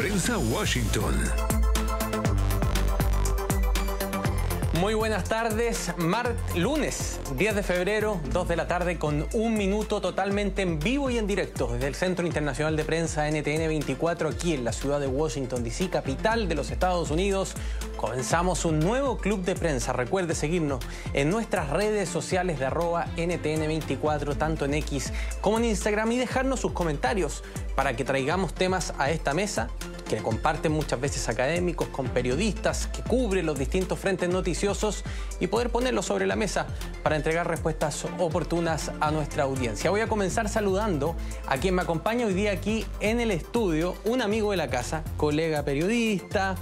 Prensa Washington. Muy buenas tardes, lunes 10 de febrero, 2 de la tarde con un minuto totalmente en vivo y en directo desde el Centro Internacional de Prensa NTN 24 aquí en la ciudad de Washington DC, capital de los Estados Unidos. Comenzamos un nuevo club de prensa. Recuerde seguirnos en nuestras redes sociales de @NTN24, tanto en X como en Instagram, y dejarnos sus comentarios para que traigamos temas a esta mesa que comparten muchas veces académicos con periodistas, que cubren los distintos frentes noticiosos y poder ponerlos sobre la mesa para entregar respuestas oportunas a nuestra audiencia. Voy a comenzar saludando a quien me acompaña hoy día aquí en el estudio, un amigo de la casa, colega periodista,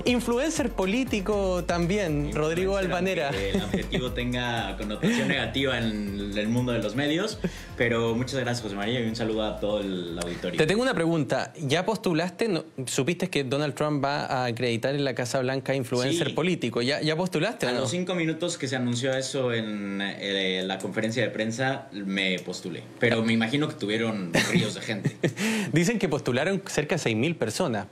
influencer político también, Rodrigo Albanera. Que el adjetivo tenga connotación negativa en el mundo de los medios, pero muchas gracias, José María, y un saludo a todo el auditorio. Te tengo una pregunta. ¿Ya postulaste? ¿Supiste que Donald Trump va a acreditar en la Casa Blanca influencer político? ¿Ya postulaste o no? A los 5 minutos que se anunció eso en la conferencia de prensa, me postulé. Pero me imagino que tuvieron ríos de gente. Dicen que postularon cerca de 6.000 personas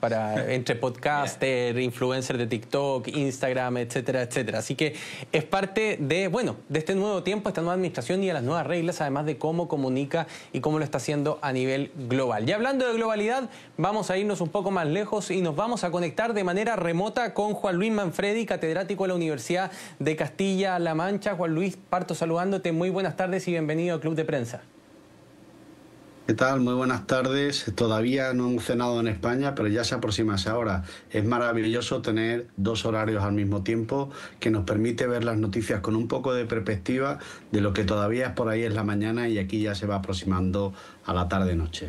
entre podcaster, influencer de TikTok, Instagram, etcétera, etcétera. Así que es parte de este nuevo tiempo, esta nueva administración y de las nuevas reglas, además de cómo comunica y cómo lo está haciendo a nivel global. Y hablando de globalidad, vamos a irnos un poco más lejos y nos vamos a conectar de manera remota con Juan Luis Manfredi, catedrático de la Universidad de Castilla-La Mancha. Juan Luis, parto saludándote. Muy buenas tardes y bienvenido al Club de Prensa. ¿Qué tal? Muy buenas tardes. Todavía no hemos cenado en España, pero ya se aproxima esa hora. Es maravilloso tener dos horarios al mismo tiempo, que nos permite ver las noticias con un poco de perspectiva de lo que todavía es por ahí es la mañana y aquí ya se va aproximando a la tarde-noche.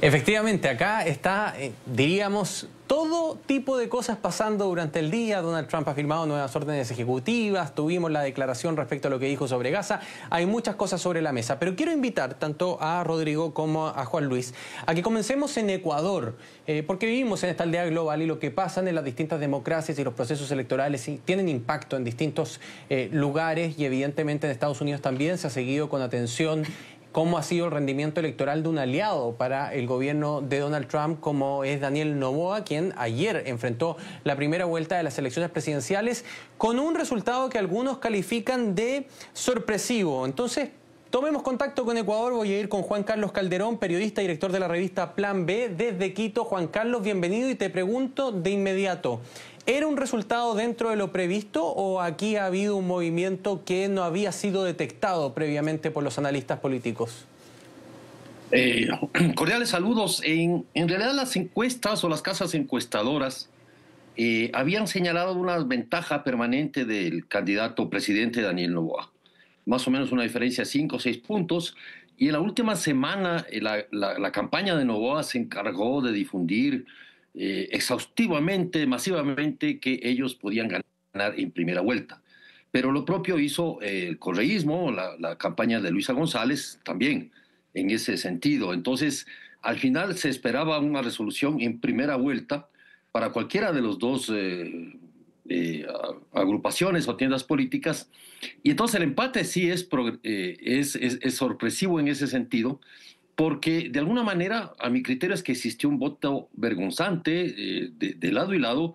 Efectivamente, acá está, diríamos, todo tipo de cosas pasando durante el día. Donald Trump ha firmado nuevas órdenes ejecutivas, tuvimos la declaración respecto a lo que dijo sobre Gaza. Hay muchas cosas sobre la mesa, pero quiero invitar tanto a Rodrigo como a Juan Luis a que comencemos en Ecuador, porque vivimos en esta aldea global y lo que pasa en las distintas democracias y los procesos electorales tienen impacto en distintos lugares, y evidentemente en Estados Unidos también se ha seguido con atención cómo ha sido el rendimiento electoral de un aliado para el gobierno de Donald Trump, como es Daniel Noboa, quien ayer enfrentó la primera vuelta de las elecciones presidenciales con un resultado que algunos califican de sorpresivo. Entonces, tomemos contacto con Ecuador. Voy a ir con Juan Carlos Calderón, periodista y director de la revista Plan B desde Quito. Juan Carlos, bienvenido, y te pregunto de inmediato, ¿era un resultado dentro de lo previsto o aquí ha habido un movimiento que no había sido detectado previamente por los analistas políticos? Cordiales saludos. En realidad las encuestas o las casas encuestadoras habían señalado una ventaja permanente del candidato presidente Daniel Noboa. Más o menos una diferencia de 5 o 6 puntos. Y en la última semana la campaña de Noboa se encargó de difundir exhaustivamente, masivamente, que ellos podían ganar en primera vuelta. Pero lo propio hizo el correísmo, la campaña de Luisa González también en ese sentido. Entonces, al final se esperaba una resolución en primera vuelta para cualquiera de los dos agrupaciones o tiendas políticas, y entonces el empate sí es sorpresivo en ese sentido, porque de alguna manera, a mi criterio, es que existió un voto vergonzante de lado y lado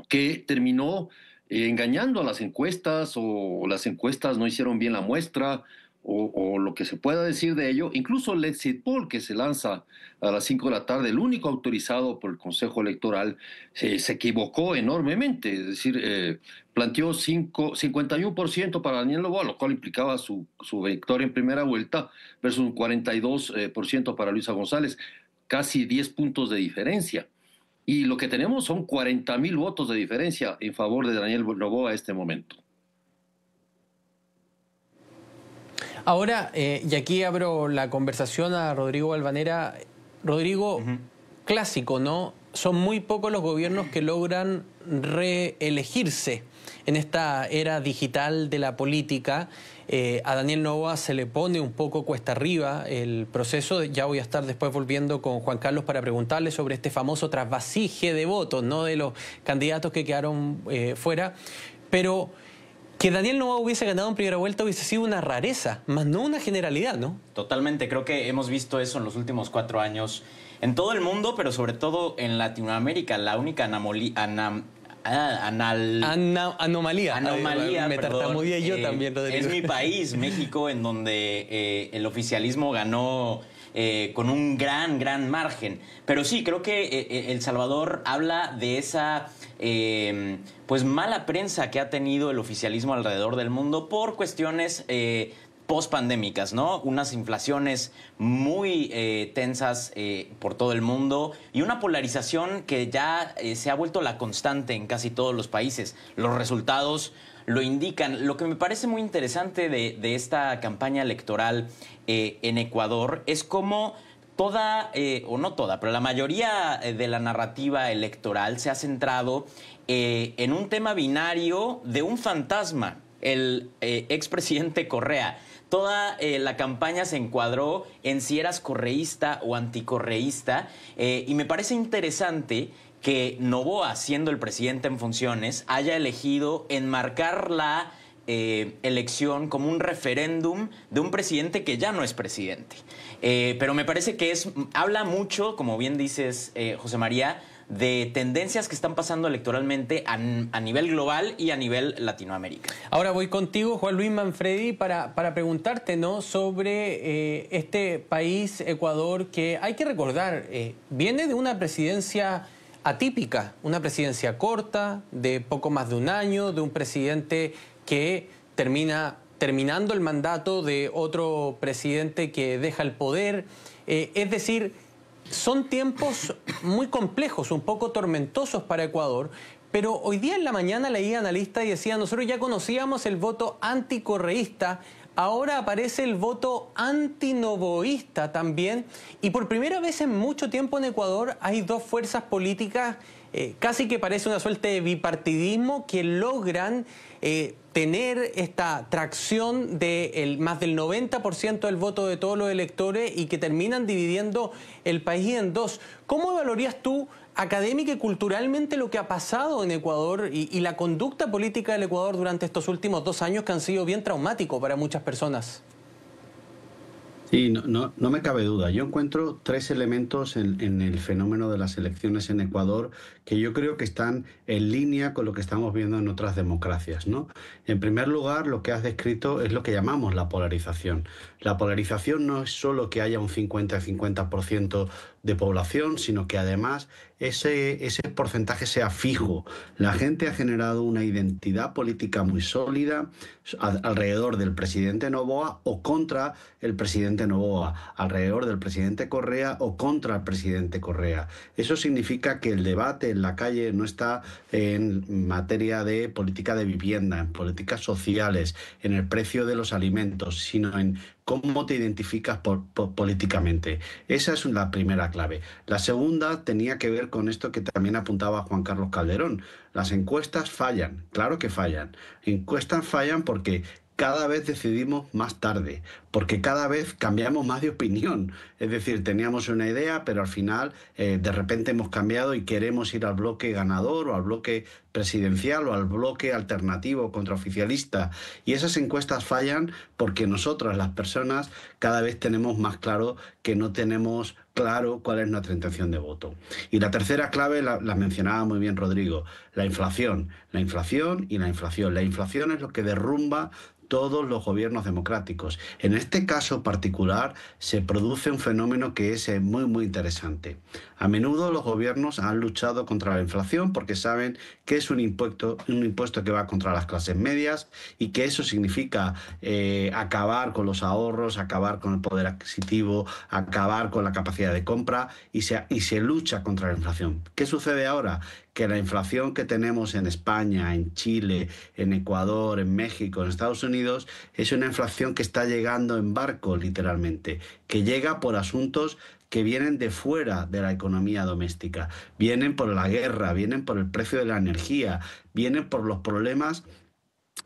que terminó engañando a las encuestas, o las encuestas no hicieron bien la muestra, o lo que se pueda decir de ello. Incluso el exit poll que se lanza a las 5 de la tarde, el único autorizado por el Consejo Electoral, se equivocó enormemente. Es decir, planteó 51% para Daniel Noboa, lo cual implicaba su victoria en primera vuelta, versus un 42% para Luisa González, casi 10 puntos de diferencia. Y lo que tenemos son 40.000 votos de diferencia en favor de Daniel Noboa a este momento. Ahora, y aquí abro la conversación a Rodrigo Albanera. Rodrigo, clásico, ¿no? Son muy pocos los gobiernos que logran reelegirse en esta era digital de la política. A Daniel Noboa se le pone un poco cuesta arriba el proceso. Ya voy a estar después volviendo con Juan Carlos para preguntarle sobre este famoso trasvasije de votos, ¿no?, de los candidatos que quedaron fuera. Pero Que Daniel Noboa hubiese ganado en primera vuelta hubiese sido una rareza, más no una generalidad, ¿no? Totalmente, creo que hemos visto eso en los últimos 4 años en todo el mundo, pero sobre todo en Latinoamérica. La única anomalía. Me tartamudeé yo también, Rodrigo. Es mi país, México, en donde el oficialismo ganó con un gran margen. Pero sí, creo que El Salvador habla de esa pues mala prensa que ha tenido el oficialismo alrededor del mundo por cuestiones post-pandémicas, ¿no? Unas inflaciones muy tensas por todo el mundo y una polarización que ya se ha vuelto la constante en casi todos los países. Los resultados lo indican. Lo que me parece muy interesante de esta campaña electoral en Ecuador es cómo toda, o no toda, pero la mayoría de la narrativa electoral se ha centrado en un tema binario de un fantasma, el expresidente Correa. Toda la campaña se encuadró en si eras correísta o anticorreísta, y me parece interesante que Noboa, siendo el presidente en funciones, haya elegido enmarcar la elección como un referéndum de un presidente que ya no es presidente. Pero me parece que habla mucho, como bien dices, José María, de tendencias que están pasando electoralmente a nivel global y a nivel Latinoamérica. Ahora voy contigo, Juan Luis Manfredi, para preguntarte, ¿no?, sobre este país, Ecuador, que hay que recordar, viene de una presidencia atípica, una presidencia corta, de poco más de un año, de un presidente que terminando el mandato de otro presidente que deja el poder. Es decir, son tiempos muy complejos, un poco tormentosos para Ecuador, pero hoy día en la mañana leía analistas y decían, nosotros ya conocíamos el voto anticorreísta, ahora aparece el voto antinoboísta también, y por primera vez en mucho tiempo en Ecuador hay dos fuerzas políticas, casi que parece una suerte de bipartidismo, que logran tener esta tracción de más del 90% del voto de todos los electores y que terminan dividiendo el país en dos. ¿Cómo evaluarías tú académica y culturalmente lo que ha pasado en Ecuador y la conducta política del Ecuador durante estos últimos 2 años que han sido bien traumáticos para muchas personas? Sí, no me cabe duda. Yo encuentro 3 elementos en el fenómeno de las elecciones en Ecuador que yo creo que están en línea con lo que estamos viendo en otras democracias, ¿no? En primer lugar, lo que has descrito es lo que llamamos la polarización. La polarización no es solo que haya un 50-50% de población, sino que además ese porcentaje sea fijo. La gente ha generado una identidad política muy sólida alrededor del presidente Noboa o contra el presidente Noboa, alrededor del presidente Correa o contra el presidente Correa. Eso significa que el debate en la calle no está en materia de política de vivienda, en políticas sociales, en el precio de los alimentos, sino en cómo te identificas políticamente. Esa es la primera clave. La segunda tenía que ver con esto que también apuntaba Juan Carlos Calderón. Las encuestas fallan, claro que fallan. Encuestas fallan porque cada vez decidimos más tarde, porque cada vez cambiamos más de opinión. Es decir, teníamos una idea, pero al final de repente hemos cambiado y queremos ir al bloque ganador o al bloque presidencial o al bloque alternativo contraoficialista. Y esas encuestas fallan porque nosotras, las personas, cada vez tenemos más claro que no tenemos claro cuál es nuestra intención de voto. Y la tercera clave la mencionaba muy bien Rodrigo, la inflación. La inflación y la inflación. La inflación es lo que derrumba todos los gobiernos democráticos. En este caso particular se produce un fenómeno que es muy interesante. A menudo los gobiernos han luchado contra la inflación porque saben que es un impuesto que va contra las clases medias y que eso significa acabar con los ahorros, acabar con el poder adquisitivo, acabar con la capacidad de compra y se lucha contra la inflación. ¿Qué sucede ahora? Que la inflación que tenemos en España, en Chile, en Ecuador, en México, en Estados Unidos, es una inflación que está llegando en barco, literalmente, que llega por asuntos que vienen de fuera de la economía doméstica, vienen por la guerra, vienen por el precio de la energía, vienen por los problemas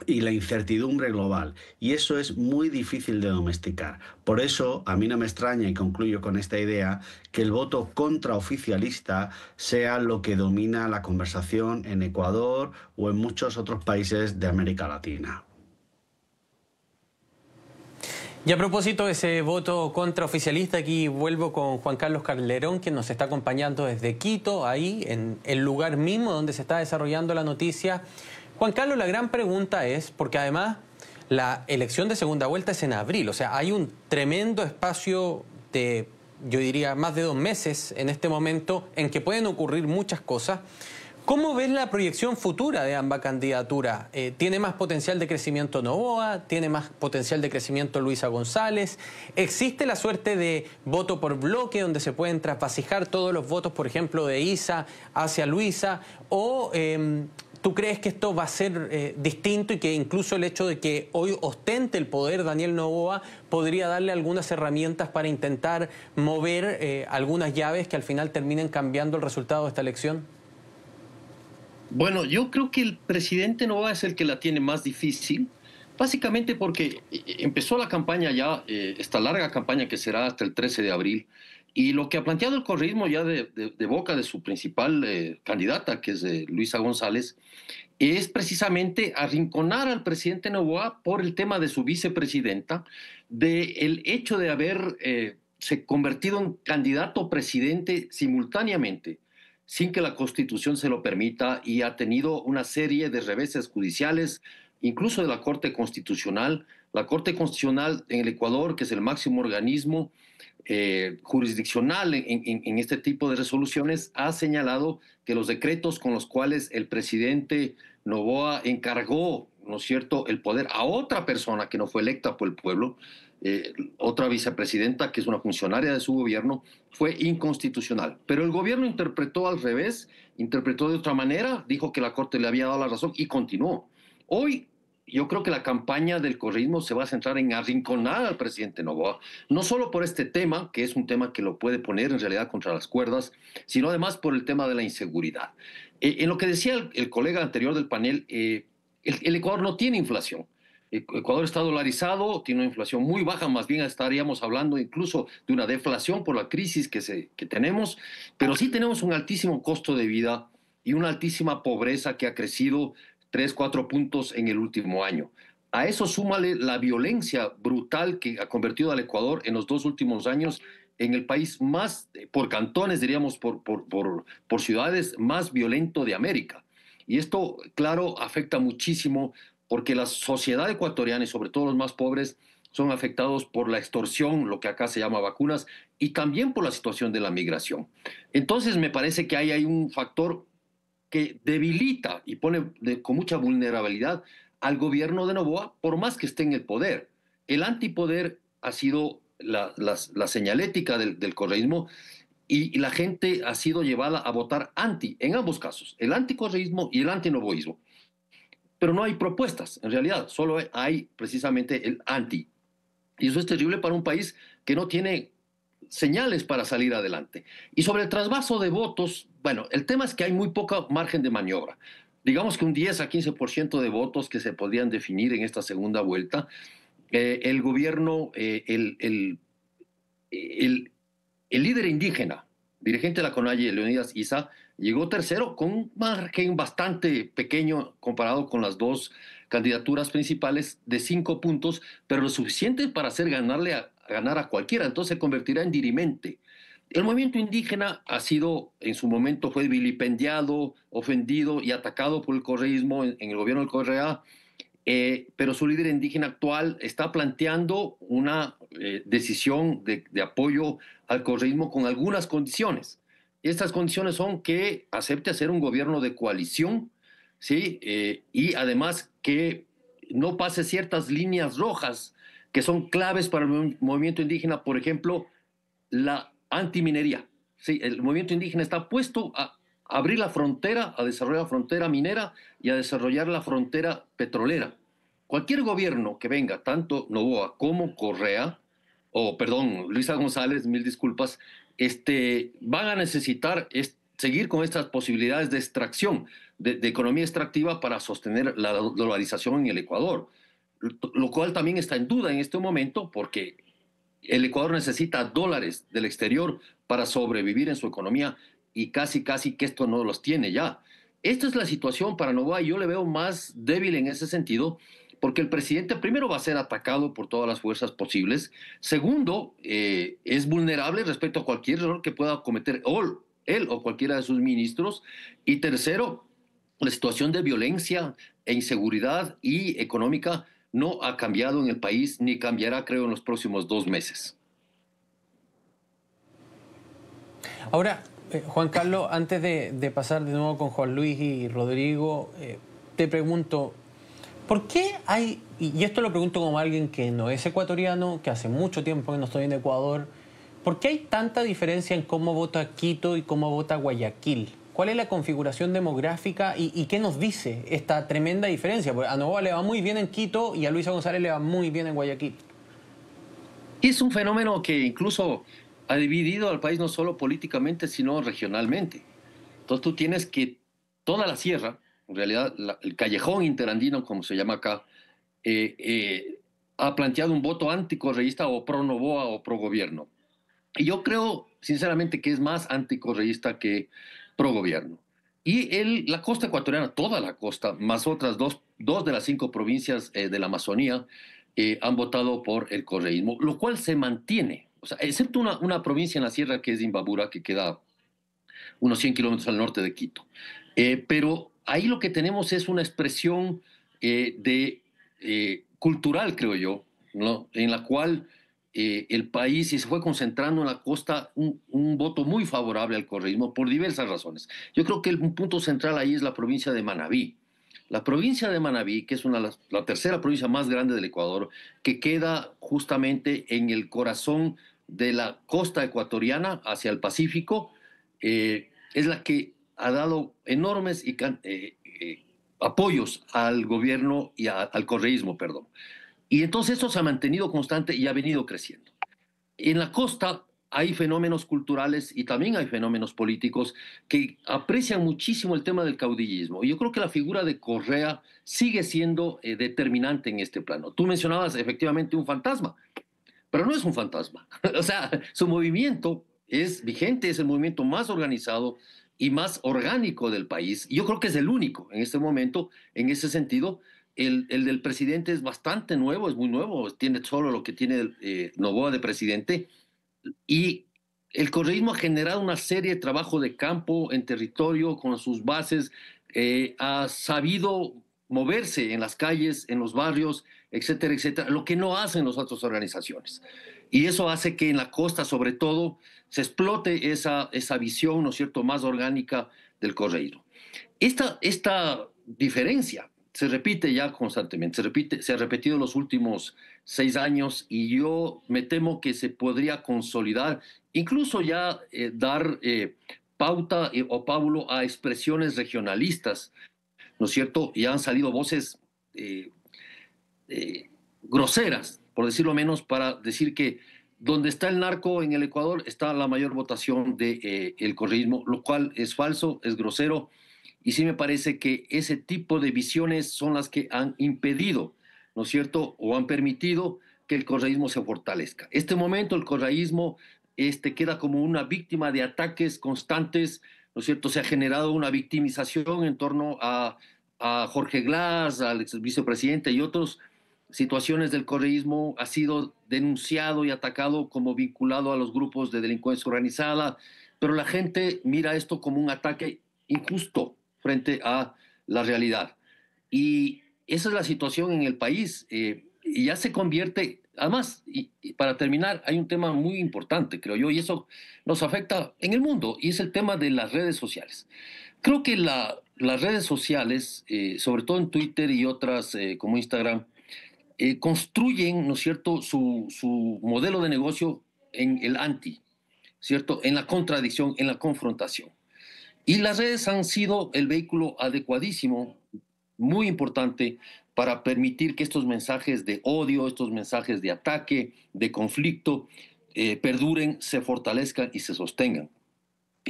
y la incertidumbre global. Y eso es muy difícil de domesticar. Por eso, a mí no me extraña, y concluyo con esta idea, que el voto contraoficialista sea lo que domina la conversación en Ecuador o en muchos otros países de América Latina. Y a propósito de ese voto contraoficialista, aquí vuelvo con Juan Carlos Calderón, quien nos está acompañando desde Quito, ahí en el lugar mismo donde se está desarrollando la noticia. Juan Carlos, la gran pregunta es, porque además la elección de segunda vuelta es en abril, o sea, hay un tremendo espacio de, yo diría, más de 2 meses en este momento en que pueden ocurrir muchas cosas. ¿Cómo ves la proyección futura de ambas candidaturas? ¿Tiene más potencial de crecimiento Noboa? ¿Tiene más potencial de crecimiento Luisa González? ¿Existe la suerte de voto por bloque donde se pueden trasvasijar todos los votos, por ejemplo, de Isa hacia Luisa? ¿O tú crees que esto va a ser distinto y que incluso el hecho de que hoy ostente el poder Daniel Noboa podría darle algunas herramientas para intentar mover algunas llaves que al final terminen cambiando el resultado de esta elección? Bueno, yo creo que el presidente Noboa es el que la tiene más difícil, básicamente porque empezó la campaña ya, esta larga campaña que será hasta el 13 de abril, y lo que ha planteado el correísmo ya de boca de su principal candidata, que es Luisa González, es precisamente arrinconar al presidente Noboa por el tema de su vicepresidenta, del hecho de haber se convertido en candidato presidente simultáneamente, sin que la Constitución se lo permita, y ha tenido una serie de reveses judiciales, incluso de la Corte Constitucional. La Corte Constitucional en el Ecuador, que es el máximo organismo jurisdiccional en este tipo de resoluciones, ha señalado que los decretos con los cuales el presidente Noboa encargó, ¿no es cierto?, el poder a otra persona que no fue electa por el pueblo, otra vicepresidenta que es una funcionaria de su gobierno, fue inconstitucional. Pero el gobierno interpretó al revés, interpretó de otra manera, dijo que la Corte le había dado la razón y continuó. Hoy yo creo que la campaña del correísmo se va a centrar en arrinconar al presidente Noboa, no solo por este tema, que es un tema que lo puede poner en realidad contra las cuerdas, sino además por el tema de la inseguridad. En lo que decía el colega anterior del panel, el Ecuador no tiene inflación. Ecuador está dolarizado, tiene una inflación muy baja, más bien estaríamos hablando incluso de una deflación por la crisis que tenemos, pero sí tenemos un altísimo costo de vida y una altísima pobreza que ha crecido 3, 4 puntos en el último año. A eso súmale la violencia brutal que ha convertido al Ecuador en los 2 últimos años en el país más, por cantones diríamos, por ciudades, más violento de América. Y esto, claro, afecta muchísimo porque la sociedad ecuatoriana y sobre todo los más pobres son afectados por la extorsión, lo que acá se llama vacunas, y también por la situación de la migración. Entonces me parece que hay un factor que debilita y pone con mucha vulnerabilidad al gobierno de Noboa, por más que esté en el poder. El antipoder ha sido la señalética del correísmo, y la gente ha sido llevada a votar anti, en ambos casos, el anticorreísmo y el antinoboísmo. Pero no hay propuestas, en realidad, solo hay precisamente el anti. Y eso es terrible para un país que no tiene señales para salir adelante. Y sobre el trasvaso de votos, bueno, el tema es que hay muy poca margen de maniobra. Digamos que un 10 a 15% de votos que se podrían definir en esta segunda vuelta. El gobierno, el líder indígena, dirigente de la CONAIE, Leonidas Issa, llegó tercero con un margen bastante pequeño comparado con las 2 candidaturas principales de 5 puntos, pero lo suficiente para hacer ganar a cualquiera, entonces se convertirá en dirimente. El movimiento indígena ha sido, en su momento fue vilipendiado, ofendido y atacado por el correísmo en el gobierno del Correa, pero su líder indígena actual está planteando una decisión de apoyo al correísmo con algunas condiciones. Estas condiciones son que acepte hacer un gobierno de coalición, ¿sí? Y además que no pase ciertas líneas rojas que son claves para el movimiento indígena, por ejemplo, la antiminería. ¿Sí? El movimiento indígena está puesto a abrir la frontera, a desarrollar la frontera minera y a desarrollar la frontera petrolera. Cualquier gobierno que venga, tanto Noboa como Correa, o perdón, Luisa González, mil disculpas, van a necesitar seguir con estas posibilidades de extracción, de economía extractiva para sostener la dolarización en el Ecuador, lo cual también está en duda en este momento porque el Ecuador necesita dólares del exterior para sobrevivir en su economía y casi que esto no los tiene ya. Esta es la situación para Novoa y yo le veo más débil en ese sentido porque el presidente primero va a ser atacado por todas las fuerzas posibles. Segundo, es vulnerable respecto a cualquier error que pueda cometer él o cualquiera de sus ministros. Y tercero, la situación de violencia e inseguridad y económica no ha cambiado en el país ni cambiará, creo, en los próximos 2 meses. Ahora, Juan Carlos, antes de pasar de nuevo con Juan Luis y Rodrigo, te pregunto, ¿por qué hay, y esto lo pregunto como alguien que no es ecuatoriano, que hace mucho tiempo que no estoy en Ecuador, ¿por qué hay tanta diferencia en cómo vota Quito y cómo vota Guayaquil? ¿Cuál es la configuración demográfica y qué nos dice esta tremenda diferencia? Porque a Novoa le va muy bien en Quito y a Luisa González le va muy bien en Guayaquil. Es un fenómeno que incluso ha dividido al país no solo políticamente, sino regionalmente. Entonces tú tienes que toda la sierra, en realidad el callejón interandino, como se llama acá, ha planteado un voto anticorreísta o pro Novoa o pro gobierno. Y yo creo, sinceramente, que es más anticorreísta que pro gobierno. Y la costa ecuatoriana, toda la costa, más otras dos de las 5 provincias de la Amazonía, han votado por el correísmo, lo cual se mantiene. O sea, excepto una provincia en la sierra que es Imbabura, que queda unos 100 kilómetros al norte de Quito. Pero ahí lo que tenemos es una expresión cultural, creo yo, ¿no? En la cual el país se fue concentrando en la costa un voto muy favorable al correísmo por diversas razones. Yo creo que un punto central ahí es la provincia de Manabí. La provincia de Manabí, que es la tercera provincia más grande del Ecuador, que queda justamente en el corazón de la costa ecuatoriana hacia el Pacífico, es la que ha dado enormes apoyos al gobierno y al correísmo, perdón. Y entonces esto se ha mantenido constante y ha venido creciendo. En la costa hay fenómenos culturales y también hay fenómenos políticos que aprecian muchísimo el tema del caudillismo. Y yo creo que la figura de Correa sigue siendo determinante en este plano. Tú mencionabas efectivamente un fantasma, pero no es un fantasma. O sea, su movimiento es vigente, es el movimiento más organizado y más orgánico del país. Yo creo que es el único en este momento, en ese sentido. El del presidente es bastante nuevo, es muy nuevo, tiene solo lo que tiene Novoa de presidente. Y el correísmo ha generado una serie de trabajo de campo en territorio con sus bases, ha sabido moverse en las calles, en los barrios, etcétera, etcétera, lo que no hacen las otras organizaciones. Y eso hace que en la costa, sobre todo, se explote esa visión, ¿no es cierto?, más orgánica del correísmo. Esta diferencia se repite ya constantemente, se ha repetido en los últimos 6 años y yo me temo que se podría consolidar, incluso ya dar pauta o pábulo a expresiones regionalistas, ¿no es cierto? Ya han salido voces groseras, por decirlo menos, para decir que donde está el narco en el Ecuador está la mayor votación del correísmo, lo cual es falso, es grosero. Y sí me parece que ese tipo de visiones son las que han impedido, ¿no es cierto?, o han permitido que el correísmo se fortalezca. Este momento el correísmo queda como una víctima de ataques constantes, ¿no es cierto? Se ha generado una victimización en torno a Jorge Glass, al ex vicepresidente y otras situaciones del correísmo. Ha sido denunciado y atacado como vinculado a los grupos de delincuencia organizada, pero la gente mira esto como un ataque injusto frente a la realidad. Y esa es la situación en el país. Y ya se convierte, además, y para terminar, hay un tema muy importante, creo yo, y eso nos afecta en el mundo, y es el tema de las redes sociales. Creo que las redes sociales, sobre todo en Twitter y otras como Instagram, construyen, ¿no es cierto?, su modelo de negocio en el anti, ¿cierto?, en la contradicción, en la confrontación. Y las redes han sido el vehículo adecuadísimo, muy importante, para permitir que estos mensajes de odio, estos mensajes de ataque, de conflicto, perduren, se fortalezcan y se sostengan.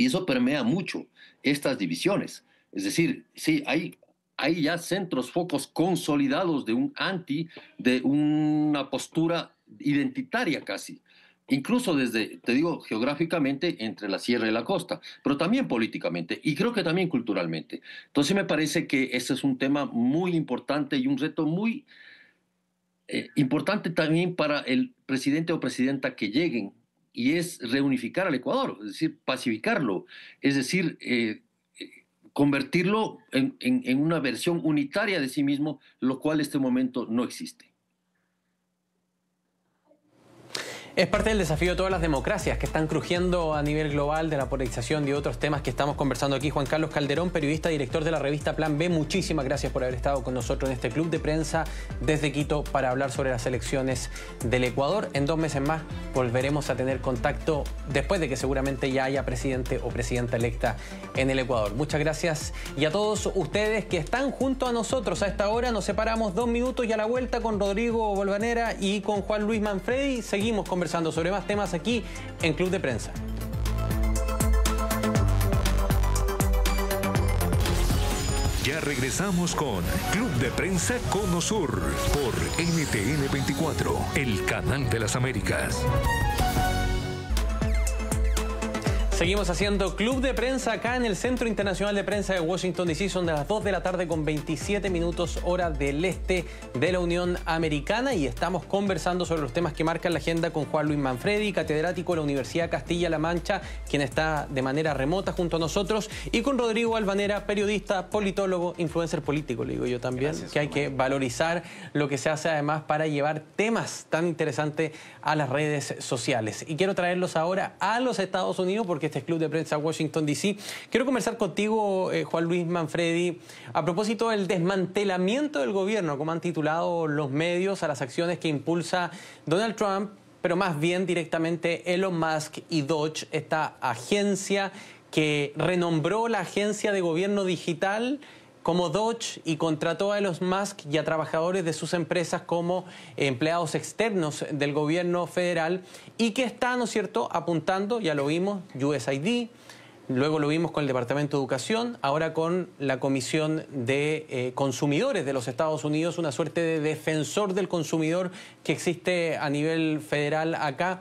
Y eso permea mucho estas divisiones. Es decir, sí, hay ya centros, focos consolidados de un de una postura identitaria casi. Incluso desde, te digo, geográficamente entre la sierra y la costa, pero también políticamente y creo que también culturalmente. Entonces me parece que ese es un tema muy importante y un reto muy importante también para el presidente o presidenta que lleguen, y es reunificar al Ecuador, es decir, pacificarlo, es decir, convertirlo en una versión unitaria de sí mismo, lo cual en este momento no existe. Es parte del desafío de todas las democracias que están crujiendo a nivel global, de la polarización y otros temas que estamos conversando aquí. Juan Carlos Calderón, periodista, director de la revista Plan B, muchísimas gracias por haber estado con nosotros en este club de prensa desde Quito para hablar sobre las elecciones del Ecuador. En 2 meses más volveremos a tener contacto después de que seguramente ya haya presidente o presidenta electa en el Ecuador. Muchas gracias, y a todos ustedes que están junto a nosotros a esta hora. Nos separamos 2 minutos y a la vuelta con Rodrigo Bolvanera y con Juan Luis Manfredi seguimos conversando sobre más temas aquí en Club de Prensa. Ya regresamos con Club de Prensa Cono Sur por NTN 24, el canal de las Américas. Seguimos haciendo Club de Prensa acá en el Centro Internacional de Prensa de Washington, D.C. Son de las 2 de la tarde con 27 minutos hora del este de la Unión Americana, y estamos conversando sobre los temas que marcan la agenda con Juan Luis Manfredi, catedrático de la Universidad Castilla-La Mancha, quien está de manera remota junto a nosotros, y con Rodrigo Bolvanera, periodista, politólogo, influencer político, le digo yo también. Gracias, que hay que valorizar lo que se hace además para llevar temas tan interesantes a las redes sociales. Y quiero traerlos ahora a los Estados Unidos porque este es Club de Prensa Washington, D.C. Quiero conversar contigo, Juan Luis Manfredi, a propósito del desmantelamiento del gobierno, como han titulado los medios, a las acciones que impulsa Donald Trump, pero más bien directamente Elon Musk y Doge, esta agencia que renombró la agencia de gobierno digital como Doge y contrató a Elon Musk y a trabajadores de sus empresas como empleados externos del gobierno federal, y que está, ¿no es cierto?, apuntando, ya lo vimos, USAID, luego lo vimos con el Departamento de Educación, ahora con la Comisión de Consumidores de los Estados Unidos, una suerte de defensor del consumidor que existe a nivel federal acá.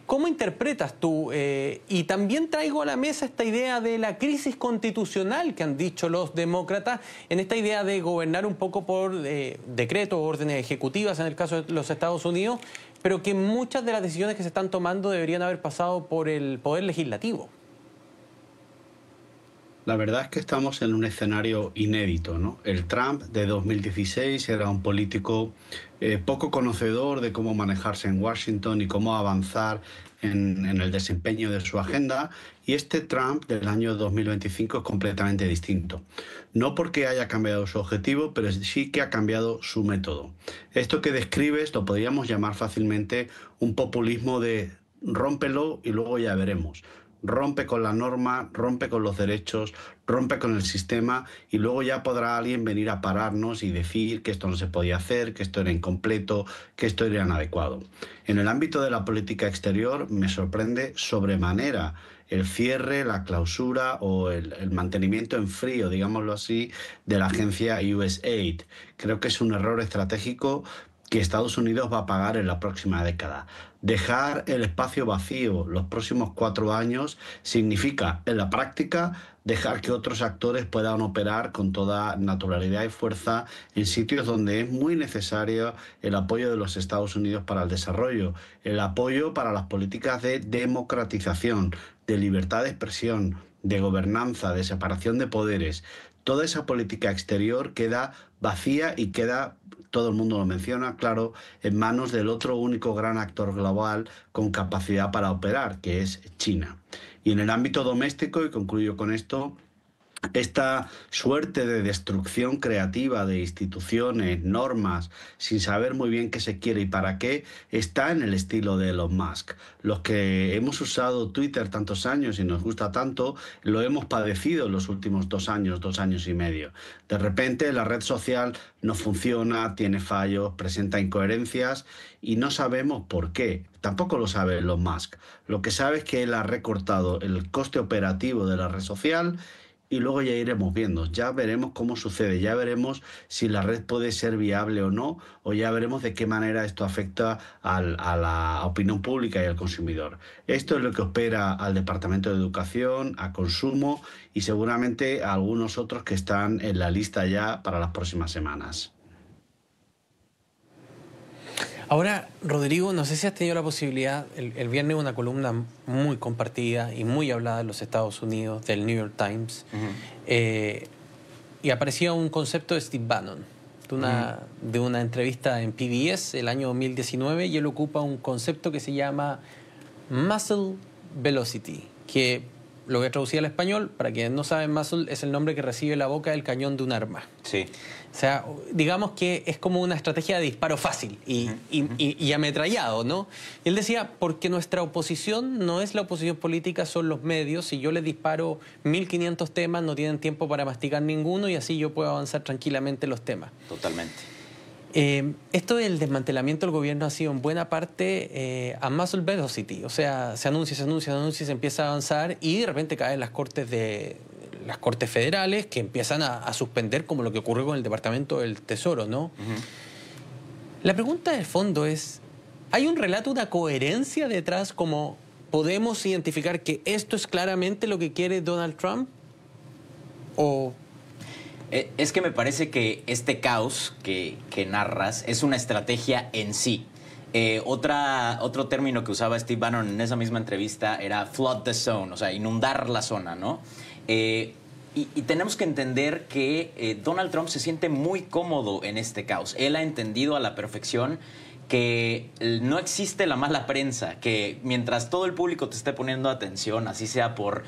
¿Cómo interpretas tú? Y también traigo a la mesa esta idea de la crisis constitucional que han dicho los demócratas, en esta idea de gobernar un poco por decreto o órdenes ejecutivas en el caso de los Estados Unidos, pero que muchas de las decisiones que se están tomando deberían haber pasado por el Poder Legislativo. La verdad es que estamos en un escenario inédito, ¿no? El Trump de 2016 era un político poco conocedor de cómo manejarse en Washington y cómo avanzar en el desempeño de su agenda, y este Trump del año 2025 es completamente distinto. No porque haya cambiado su objetivo, pero sí que ha cambiado su método. Esto que describes lo podríamos llamar fácilmente un populismo de rómpelo y luego ya veremos. Rompe con la norma, rompe con los derechos, rompe con el sistema, y luego ya podrá alguien venir a pararnos y decir que esto no se podía hacer, que esto era incompleto, que esto era inadecuado. En el ámbito de la política exterior me sorprende sobremanera el cierre, la clausura o el mantenimiento en frío, digámoslo así, de la agencia USAID. Creo que es un error estratégico que Estados Unidos va a pagar en la próxima década. Dejar el espacio vacío los próximos 4 años significa, en la práctica, dejar que otros actores puedan operar con toda naturalidad y fuerza en sitios donde es muy necesario el apoyo de los Estados Unidos para el desarrollo, el apoyo para las políticas de democratización, de libertad de expresión, de gobernanza, de separación de poderes. Toda esa política exterior queda vacía y queda, todo el mundo lo menciona, claro, en manos del otro único gran actor global con capacidad para operar, que es China. Y en el ámbito doméstico, y concluyo con esto, esta suerte de destrucción creativa de instituciones, normas, sin saber muy bien qué se quiere y para qué, está en el estilo de Elon Musk. Los que hemos usado Twitter tantos años y nos gusta tanto, lo hemos padecido en los últimos 2 años y medio. De repente la red social no funciona, tiene fallos, presenta incoherencias y no sabemos por qué. Tampoco lo sabe Elon Musk. Lo que sabe es que él ha recortado el coste operativo de la red social y luego ya iremos viendo, ya veremos cómo sucede, ya veremos si la red puede ser viable o no, o ya veremos de qué manera esto afecta a la opinión pública y al consumidor. Esto es lo que espera al Departamento de Educación, a Consumo y seguramente a algunos otros que están en la lista ya para las próximas semanas. Ahora, Rodrigo, no sé si has tenido la posibilidad, el viernes una columna muy compartida y muy hablada en los Estados Unidos, del New York Times, y aparecía un concepto de Steve Bannon, de una entrevista en PBS el año 2019, y él ocupa un concepto que se llama Muzzle Velocity, que lo voy a traducir al español, para quienes no saben, muzzle es el nombre que recibe la boca del cañón de un arma. Sí. O sea, digamos que es como una estrategia de disparo fácil y ametrallado, ¿no? Y él decía, porque nuestra oposición no es la oposición política, son los medios. Si yo les disparo 1500 temas, no tienen tiempo para masticar ninguno y así yo puedo avanzar tranquilamente los temas. Totalmente. Esto del desmantelamiento del gobierno ha sido en buena parte a muzzle velocity. O sea, se anuncia, se empieza a avanzar y de repente caen las cortes federales que empiezan a suspender, como lo que ocurrió con el Departamento del Tesoro, ¿no? La pregunta del fondo es, ¿hay un relato, una coherencia detrás, como podemos identificar que esto es claramente lo que quiere Donald Trump? ¿O...? Es que me parece que este caos que narras es una estrategia en sí. Otro término que usaba Steve Bannon en esa misma entrevista era flood the zone, o sea, inundar la zona, ¿no? Y tenemos que entender que Donald Trump se siente muy cómodo en este caos. Él ha entendido a la perfección que no existe la mala prensa, que mientras todo el público te esté poniendo atención, así sea por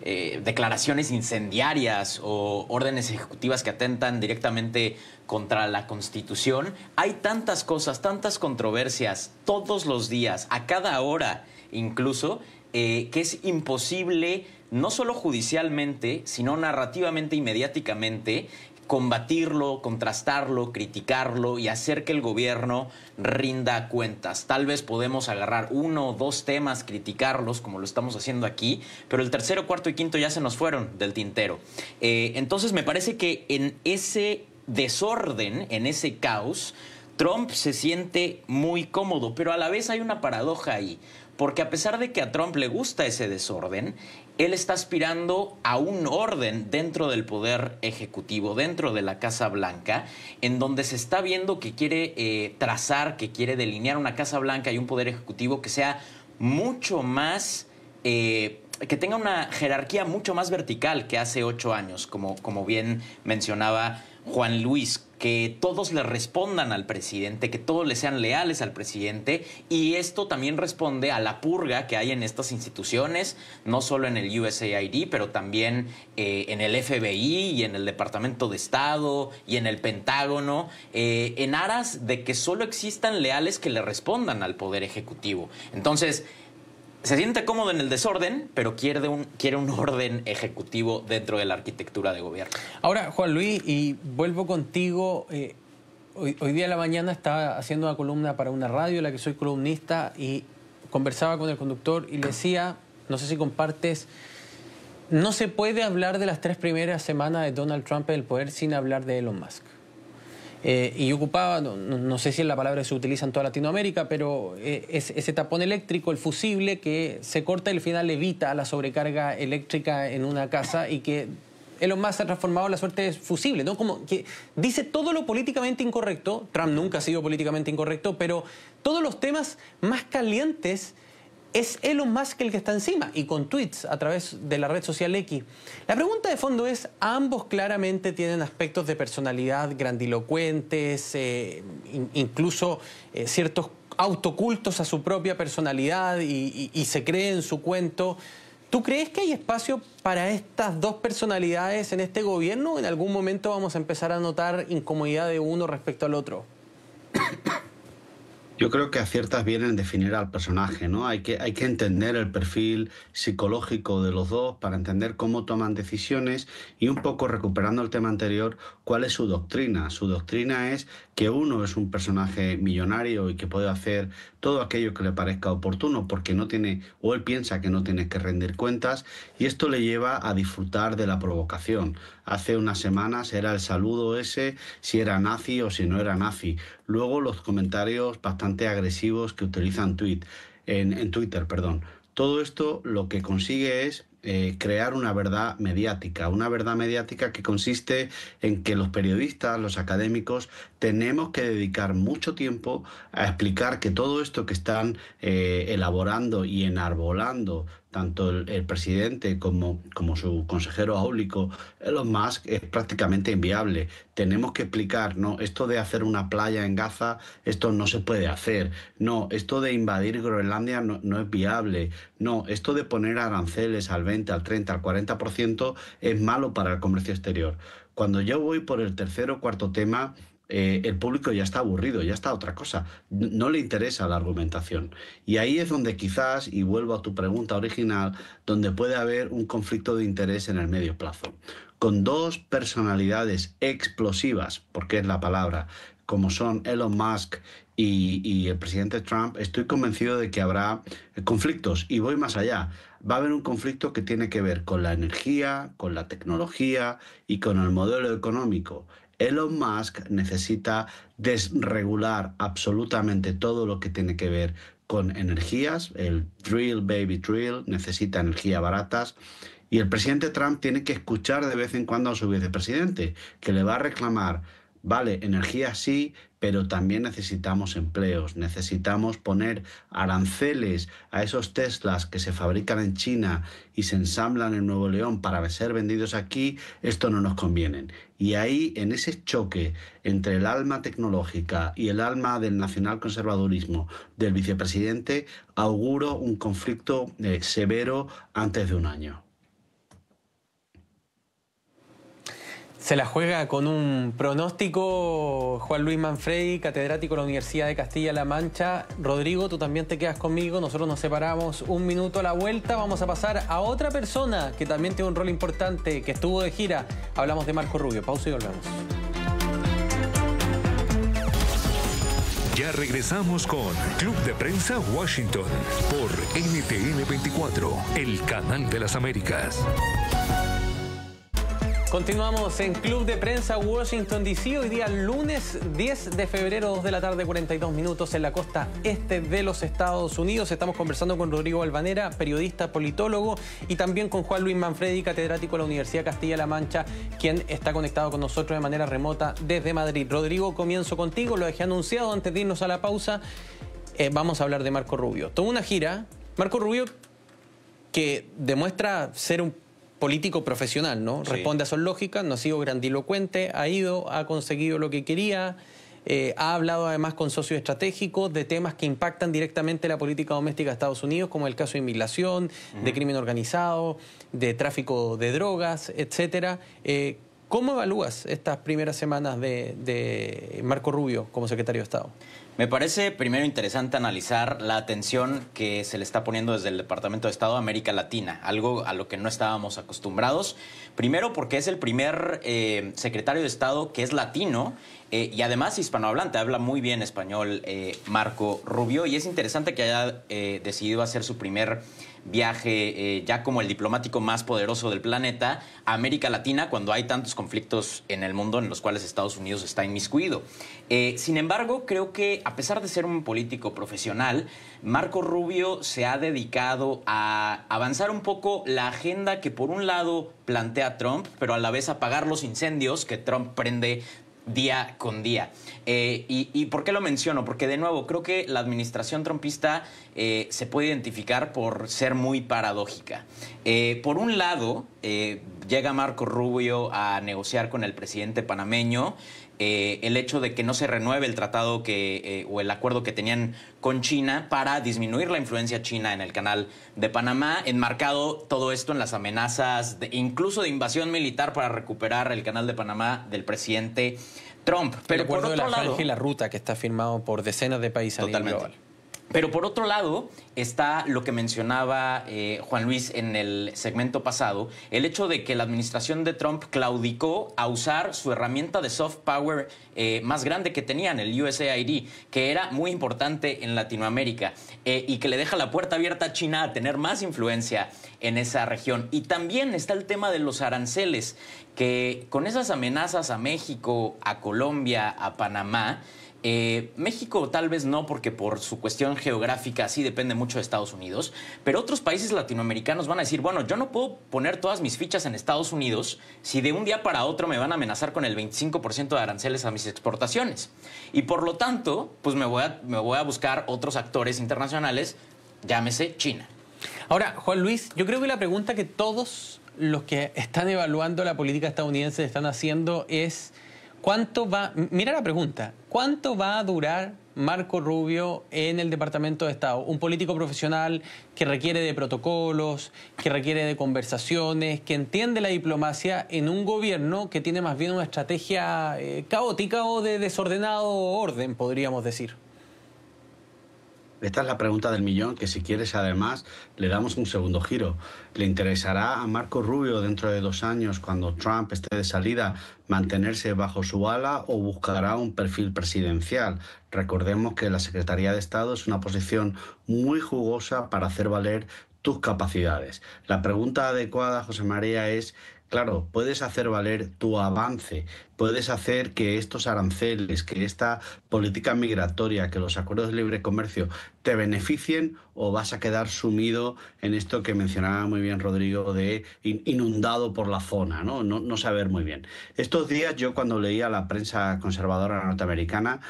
declaraciones incendiarias o órdenes ejecutivas que atentan directamente contra la Constitución, hay tantas cosas, tantas controversias todos los días, a cada hora incluso, que es imposible, no solo judicialmente, sino narrativamente y mediáticamente, combatirlo, contrastarlo, criticarlo y hacer que el gobierno rinda cuentas. Tal vez podemos agarrar 1 o 2 temas, criticarlos, como lo estamos haciendo aquí, pero el tercero, cuarto y quinto ya se nos fueron del tintero. Entonces me parece que en ese desorden, en ese caos, Trump se siente muy cómodo, pero a la vez hay una paradoja ahí, porque a pesar de que a Trump le gusta ese desorden, él está aspirando a un orden dentro del poder ejecutivo, dentro de la Casa Blanca, en donde se está viendo que quiere trazar, que quiere delinear una Casa Blanca y un poder ejecutivo que sea mucho más, que tenga una jerarquía mucho más vertical que hace 8 años, como bien mencionaba Juan Luis, que todos le respondan al presidente, que todos le sean leales al presidente, y esto también responde a la purga que hay en estas instituciones, no solo en el USAID, pero también en el FBI y en el Departamento de Estado y en el Pentágono, en aras de que solo existan leales que le respondan al Poder Ejecutivo. Entonces, se siente cómodo en el desorden, pero quiere un orden ejecutivo dentro de la arquitectura de gobierno. Ahora, Juan Luis, y vuelvo contigo. Hoy día a la mañana estaba haciendo una columna para una radio en la que soy columnista y conversaba con el conductor y le decía, no sé si compartes, no se puede hablar de las 3 primeras semanas de Donald Trump en el poder sin hablar de Elon Musk. Y ocupaba, no sé si es la palabra que se utiliza en toda Latinoamérica, pero es ese tapón eléctrico, el fusible, que se corta y al final evita la sobrecarga eléctrica en una casa y que Elon Musk ha transformado la suerte de fusible, ¿no? Como que dice todo lo políticamente incorrecto. Trump nunca ha sido políticamente incorrecto, pero todos los temas más calientes es Elon Musk el que está encima, y con tweets a través de la red social X. La pregunta de fondo es, ambos claramente tienen aspectos de personalidad grandilocuentes, incluso ciertos autocultos a su propia personalidad y se creen su cuento. ¿Tú crees que hay espacio para estas dos personalidades en este gobierno? ¿En algún momento vamos a empezar a notar incomodidad de uno respecto al otro? Yo creo que aciertas bien en definir al personaje, ¿no? Hay que entender el perfil psicológico de los dos para entender cómo toman decisiones y un poco recuperando el tema anterior, cuál es su doctrina. Su doctrina es que uno es un personaje millonario y que puede hacer todo aquello que le parezca oportuno porque no tiene, o él piensa que no tiene que rendir cuentas, y esto le lleva a disfrutar de la provocación. Hace unas semanas era el saludo ese, si era nazi o si no era nazi. Luego los comentarios bastante agresivos que utilizan en Twitter. Todo esto lo que consigue es crear una verdad mediática que consiste en que los periodistas, los académicos, tenemos que dedicar mucho tiempo a explicar que todo esto que están elaborando y enarbolando tanto el presidente como su consejero áulico, Elon Musk, es prácticamente inviable. Tenemos que explicar, no, esto de hacer una playa en Gaza, esto no se puede hacer. No, esto de invadir Groenlandia no es viable. No, esto de poner aranceles al 20, al 30, al 40% es malo para el comercio exterior. Cuando yo voy por el tercer o cuarto tema, el público ya está aburrido, ya está otra cosa. No le interesa la argumentación. Y ahí es donde quizás, y vuelvo a tu pregunta original, donde puede haber un conflicto de interés en el medio plazo. Con dos personalidades explosivas, porque es la palabra, como son Elon Musk y el presidente Trump, estoy convencido de que habrá conflictos. Y voy más allá. Va a haber un conflicto que tiene que ver con la energía, con la tecnología y con el modelo económico. Elon Musk necesita desregular absolutamente todo lo que tiene que ver con energías, el drill, baby drill, necesita energía baratas. Y el presidente Trump tiene que escuchar de vez en cuando a su vicepresidente, que le va a reclamar, vale, energía sí, pero también necesitamos empleos, necesitamos poner aranceles a esos Teslas que se fabrican en China y se ensamblan en Nuevo León para ser vendidos aquí, esto no nos conviene. Y ahí, en ese choque entre el alma tecnológica y el alma del nacionalconservadurismo del vicepresidente, auguro un conflicto severo antes de un año. Se la juega con un pronóstico Juan Luis Manfredi, catedrático de la Universidad de Castilla-La Mancha. Rodrigo, tú también te quedas conmigo, nosotros nos separamos un minuto a la vuelta. Vamos a pasar a otra persona que también tiene un rol importante, que estuvo de gira. Hablamos de Marco Rubio. Pausa y volvemos. Ya regresamos con Club de Prensa Washington por NTN 24, el canal de las Américas. Continuamos en Club de Prensa Washington DC, hoy día lunes 10 de febrero, 2 de la tarde, 42 minutos en la costa este de los Estados Unidos. Estamos conversando con Rodrigo Balvanera, periodista, politólogo, y también con Juan Luis Manfredi, catedrático de la Universidad Castilla-La Mancha, quien está conectado con nosotros de manera remota desde Madrid. Rodrigo, comienzo contigo, lo dejé anunciado antes de irnos a la pausa. Vamos a hablar de Marco Rubio. Tomó una gira, Marco Rubio, que demuestra ser un político profesional, ¿no? Sí. Responde a sus lógicas, no ha sido grandilocuente, ha ido, ha conseguido lo que quería, ha hablado además con socios estratégicos de temas que impactan directamente la política doméstica de Estados Unidos, como el caso de inmigración, de crimen organizado, de tráfico de drogas, etcétera. ¿Cómo evalúas estas primeras semanas de Marco Rubio como secretario de Estado? Me parece primero interesante analizar la atención que se le está poniendo desde el Departamento de Estado a América Latina, algo a lo que no estábamos acostumbrados. Primero porque es el primer secretario de Estado que es latino y además hispanohablante, habla muy bien español Marco Rubio, y es interesante que haya decidido hacer su primer viaje ya como el diplomático más poderoso del planeta a América Latina, cuando hay tantos conflictos en el mundo en los cuales Estados Unidos está inmiscuido. Sin embargo, creo que a pesar de ser un político profesional, Marco Rubio se ha dedicado a avanzar un poco la agenda que por un lado plantea Trump, pero a la vez apagar los incendios que Trump prende día con día. ¿Y por qué lo menciono? Porque, de nuevo, creo que la administración trumpista se puede identificar por ser muy paradójica. Por un lado, llega Marco Rubio a negociar con el presidente panameño el hecho de que no se renueve el tratado o el acuerdo que tenían con China para disminuir la influencia china en el canal de Panamá, enmarcado todo esto en las amenazas incluso de invasión militar para recuperar el canal de Panamá del presidente Trump. Pero por otro lado, la ruta que está firmado por decenas de países a nivel global. Pero por otro lado está lo que mencionaba Juan Luis en el segmento pasado, el hecho de que la administración de Trump claudicó a usar su herramienta de soft power más grande que tenían, el USAID, que era muy importante en Latinoamérica y que le deja la puerta abierta a China a tener más influencia en esa región. Y también está el tema de los aranceles, que con esas amenazas a México, a Colombia, a Panamá, México tal vez no, porque por su cuestión geográfica sí depende mucho de Estados Unidos, pero otros países latinoamericanos van a decir, bueno, yo no puedo poner todas mis fichas en Estados Unidos si de un día para otro me van a amenazar con el 25% de aranceles a mis exportaciones. Y por lo tanto, pues me voy a buscar otros actores internacionales, llámese China. Ahora, Juan Luis, yo creo que la pregunta que todos los que están evaluando la política estadounidense están haciendo es... Mira la pregunta, ¿cuánto va a durar Marco Rubio en el Departamento de Estado? Un político profesional que requiere de protocolos, que requiere de conversaciones, que entiende la diplomacia en un gobierno que tiene más bien una estrategia caótica o de desordenado orden, podríamos decir. Esta es la pregunta del millón, que si quieres además le damos un segundo giro. ¿Le interesará a Marco Rubio dentro de 2 años, cuando Trump esté de salida, mantenerse bajo su ala o buscará un perfil presidencial? Recordemos que la Secretaría de Estado es una posición muy jugosa para hacer valer tus capacidades. La pregunta adecuada, José María, es... Claro, puedes hacer valer tu avance, puedes hacer que estos aranceles, que esta política migratoria, que los acuerdos de libre comercio te beneficien, o vas a quedar sumido en esto que mencionaba muy bien Rodrigo de inundado por la zona, no saber muy bien. Estos días yo, cuando leía la prensa conservadora norteamericana,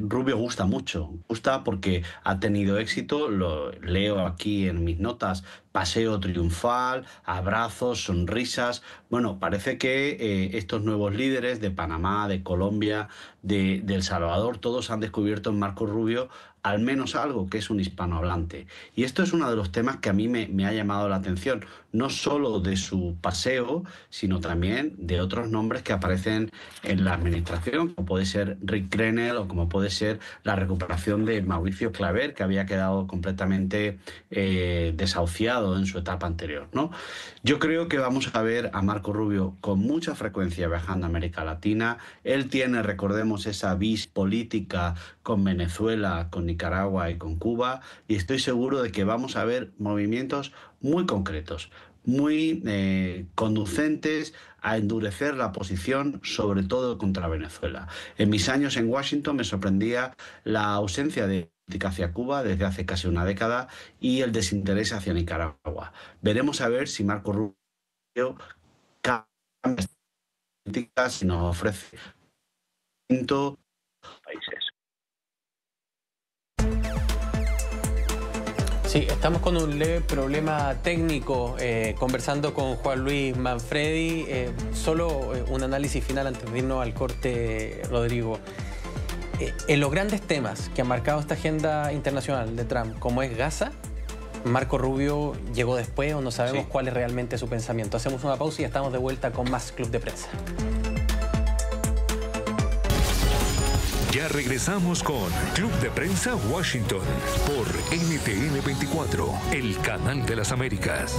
Rubio gusta mucho, gusta porque ha tenido éxito, lo leo aquí en mis notas, paseo triunfal, abrazos, sonrisas. Bueno, parece que estos nuevos líderes de Panamá, de Colombia, de El Salvador, todos han descubierto en Marco Rubio al menos algo, que es un hispanohablante. Y esto es uno de los temas que a mí me ha llamado la atención, no solo de su paseo, sino también de otros nombres que aparecen en la administración, como puede ser Rick Grenell o como puede ser la recuperación de Mauricio Claver, que había quedado completamente desahuciado en su etapa anterior, ¿no? Yo creo que vamos a ver a Marco Rubio con mucha frecuencia viajando a América Latina. Él tiene, recordemos, esa vis política con Venezuela, con Nicaragua y con Cuba, y estoy seguro de que vamos a ver movimientos muy concretos, muy conducentes a endurecer la posición, sobre todo contra Venezuela. En mis años en Washington me sorprendía la ausencia de política hacia Cuba desde hace casi una década y el desinterés hacia Nicaragua. Veremos a ver si Marco Rubio cambia políticas y nos ofrece países. Sí, estamos con un leve problema técnico, conversando con Juan Luis Manfredi. Solo un análisis final antes de irnos al corte, Rodrigo. En los grandes temas que han marcado esta agenda internacional de Trump, como es Gaza, Marco Rubio llegó después o no sabemos cuál es realmente su pensamiento. Hacemos una pausa y estamos de vuelta con más Club de Prensa. Ya regresamos con Club de Prensa Washington por NTN 24, el canal de las Américas.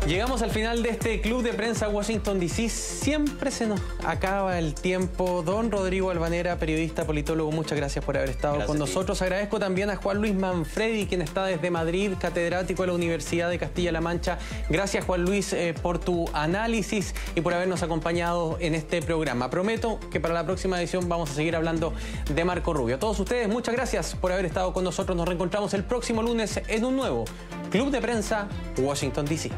Llegamos al final de este Club de Prensa Washington DC. Siempre se nos acaba el tiempo. Don Rodrigo Albanera, periodista, politólogo, muchas gracias por haber estado con nosotros. Agradezco también a Juan Luis Manfredi, quien está desde Madrid, catedrático de la Universidad de Castilla-La Mancha. Gracias, Juan Luis, por tu análisis y por habernos acompañado en este programa. Prometo que para la próxima edición vamos a seguir hablando de Marco Rubio. A todos ustedes, muchas gracias por haber estado con nosotros. Nos reencontramos el próximo lunes en un nuevo Club de Prensa Washington DC.